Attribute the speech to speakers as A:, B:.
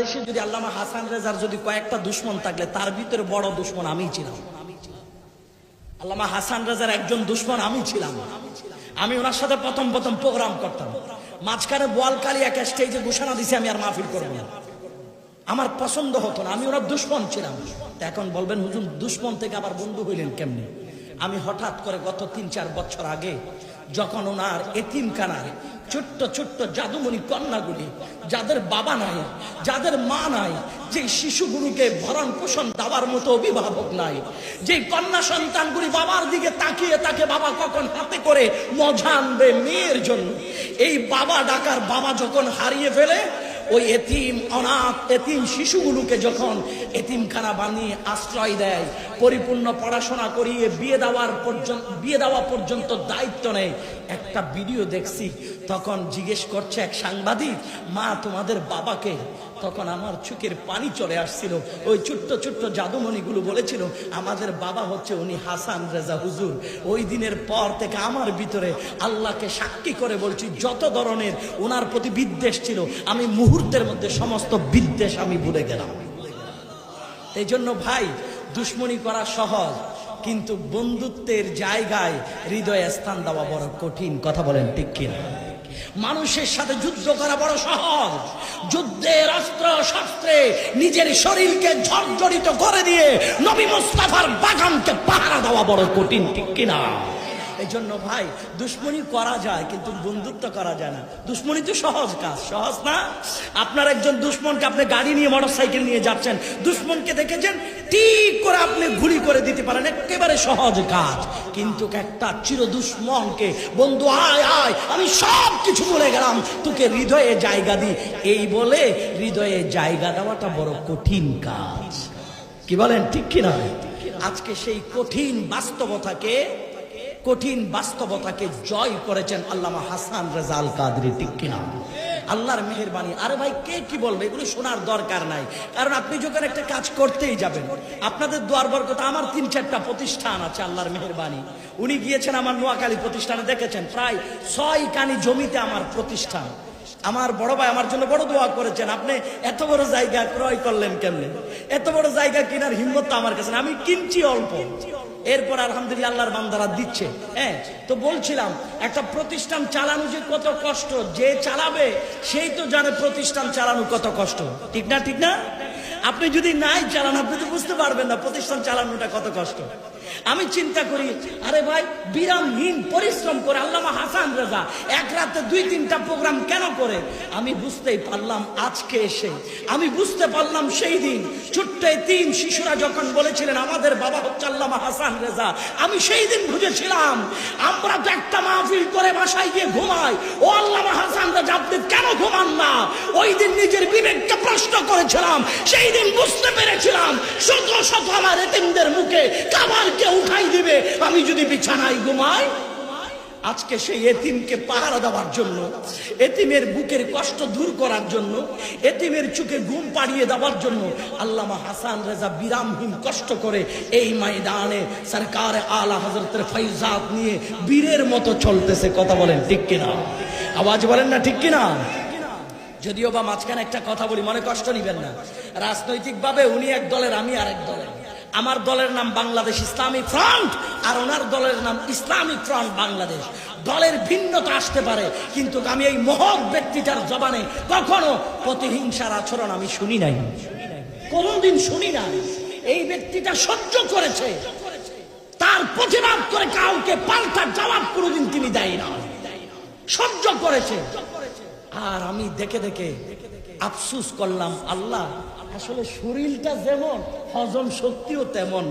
A: বাংলাদেশে যদি আল্লামা হাসান রেজার যদি কয়েকটা দুশ্মন থাকলে তার ভিতরে বড় দুশ্মন আমিই ছিলাম। আল্লামা হাসান রেজার একজন দুশ্মন আমি ছিলাম। আমি ওনার সাথে প্রথম প্রোগ্রাম করতাম। মাঝখানে বোয়ালকালী একটা স্টেজে ঘোষণা দিছে আমি আর মাহফিল করব না। আমার পছন্দ হতো না, আমি ওনার দুশ্মন ছিলাম। এখন বলবেন হুজুর দুশ্মন থেকে আবার বন্ধু হইলেন কেমনে? আমি হঠাৎ করে গত ৩-৪ বছর আগে যখন ওনার এতিমখানায় ছোট্ট ছোট্ট জাদুমণি কন্যাগুলি, যাদের বাবা নাই, যাদের মা নাই, যে শিশুগুলোকে ভরণ পোষণ দেওয়ার মতো অভিভাবক নাই, যে কন্যা সন্তানগুলি বাবার দিকে তাকিয়ে তাকে বাবা কখন হাতে করে মজা আনবে মেয়ের জন্য, এই বাবা ডাকার বাবা যখন হারিয়ে ফেলে, ওই এতিম অনাথ এতিম শিশুগুলোকে যখন এতিমখানা বানিয়ে আশ্রয় দেয়, পরিপূর্ণ পড়াশোনা করিয়ে বিয়ে দেওয়া পর্যন্ত দায়িত্ব নেয়। একটা ভিডিও দেখছি, তখন জিজ্ঞেস করছে এক সাংবাদিক, মা তোমাদের বাবাকে? তখন আমার চোখের পানি চলে আসছিল। ওই ছোট্ট ছোট্ট জাদুমণিগুলো বলেছিল আমাদের বাবা হচ্ছে উনি হাসান রেজা হুজুর। ওই দিনের পর থেকে আমার ভিতরে আল্লাহকে সাক্ষী করে বলছি, যত ধরনের ওনার প্রতি বিদ্বেষ ছিল আমি মুহূর্তের মধ্যে সমস্ত বিদ্বেষ আমি ভুলে গেলাম। এই জন্য ভাই, দুশ্মনী করা সহজ, কিন্তু বন্ধুত্বের জায়গায় হৃদয়ে স্থান দেওয়া বড় কঠিন। কথা বলেন ঠিক কিনা? মানুষের সাথে যুদ্ধ করা বড় সহজ, যুদ্ধের অস্ত্র শস্ত্রে নিজের শরীরকে ঝরঝরিত করে দিয়ে নবী মুস্তাফার বাগানকে পাহারা দেওয়া বড় কঠিন, ঠিক কিনা? এই জন্য ভাই, দুশ্মনী করা যায় কিন্তু বন্ধুত্ব করা যায় না। দুশ্মনী তো সহজ কাজ, সহজ না? আপনার একজন দুশ্মনকে, আপনি গাড়ি নিয়ে মোটরসাইকেল নিয়ে যাচ্ছেন, দুশ্মনকে দেখেছেন ঠিক করে আপনি গুলি করে দিতে পারেন, একেবারে সহজ কাজ। কিন্তু একটা চির দুশ্মনকে, বন্ধু আয় আয় আমি সব কিছু বলে গেলাম, তোকে হৃদয়ে জায়গা দি, এই বলে হৃদয়ে জায়গা দেওয়াটা বড় কঠিন কাজ। কি বলেন ঠিক কিনা? আজকে সেই কঠিন বাস্তবতাকে জয় করেছেন আল্লামা হাসান রেজা আল কাদরি, ঠিক কিনা? আল্লাহর মেহেরবানি। আরে ভাই, কে কি বলবে এগুলো শোনার দরকার নাই, কারণ আপনি যখন একটা কাজ করতেই যাবেন, আপনাদের দোয়ার বরকত আমার ৩-৪টা প্রতিষ্ঠান আছে আল্লাহর মেহেরবানি। উনি গিয়েছেন আমার নোয়াখালী প্রতিষ্ঠানে, দেখেছেন প্রায় ৬ কানি জমিতে আমার প্রতিষ্ঠান। আমার বড় ভাই আমার জন্য বড় দোয়া করেছেন, আপনি এত বড় জায়গা ক্রয় করলেন কেমনে? এত বড় জায়গা কেনার হিম্মত তো আমার কাছে না, আমি কিনছি অল্প, এরপর আলহামদুলিল্লাহ আল্লাহর বান্দারা দিচ্ছে। হ্যাঁ, তো বলছিলাম একটা প্রতিষ্ঠান চালানো যে কত কষ্ট, যে চালাবে সেই তো জানে প্রতিষ্ঠান চালানো কত কষ্ট, ঠিক না? ঠিক না? আপনি যদি নাই চালান আপনি তো বুঝতে পারবেন না প্রতিষ্ঠান চালানোটা কত কষ্ট। আমি চিন্তা করি, আরে ভাই, বিরামহীন পরিশ্রম করে আল্লামা হাসান রেজা এক রাতে 2-3টা প্রোগ্রাম কেন করে? আমি বুঝতেই পারলাম আজকে এসে, আমি বুঝতে পারলাম সেই দিন ছোট্ট এতিম শিশুরা যখন বলেছিলেন আমাদের বাবা হচ্ছে আল্লামা হাসান রেজা, আমি সেই দিন বুঝেছিলাম আমরা তো একটা মাহফিল করে বাসায় গিয়ে ঘুমাই, ও আল্লামা হাসান রেজা আপনি কেন ঘুমান না? ওই দিন নিজের বিবেককে প্রশ্ন করেছিলাম, সেই দিন বুঝতে পেরেছিলাম শত শত আমার এতিমদের মুখে খাবারকে উঠাই দিবে আমি যদি বিছানায় ঘুমাই। আজকে সেই এতিমকে পাহারা দেওয়ার জন্য, এতিমের বুকের কষ্ট দূর করার জন্য, এতিমের চোখে ঘুম পাড়িয়ে দেওয়ার জন্য আল্লামা হাসান রেজা বিরামহীন কষ্ট করে এই ময়দানে সরকার আলা হযরতের ফয়জাত নিয়ে বীরের মতো চলতেছে। কথা বলেন ঠিক কিনা? আওয়াজ বলেন না ঠিক কিনা? যদিও বা মাঝখানে একটা কথা বলি, মনে কষ্ট নিবেন না। রাজনৈতিকভাবে উনি এক দলের, আমি আরেক দলের। আমার দলের নাম বাংলাদেশ ইসলামিক ফ্রন্ট, আর ওনার দলের নাম ইসলামিক ফ্রন্ট বাংলাদেশ। দলের ভিন্নতা আসতে পারে, কিন্তু আমি এই মহৎ ব্যক্তিটার জবানে কখনো প্রতিহিংসার আচরণ আমি শুনি নাই, কোনদিন শুনি নাই। এই ব্যক্তিটা সহ্য করেছে, তার প্রতিবাদ করে কাউকে পাল্টা জবাব কোনদিন তিনি দেয় না, সহ্য করেছে। আর আমি দেখে দেখে আফসুস করলাম, আল্লাহ আসলে শরীরটা যেমন হজম শক্তিও তেমন।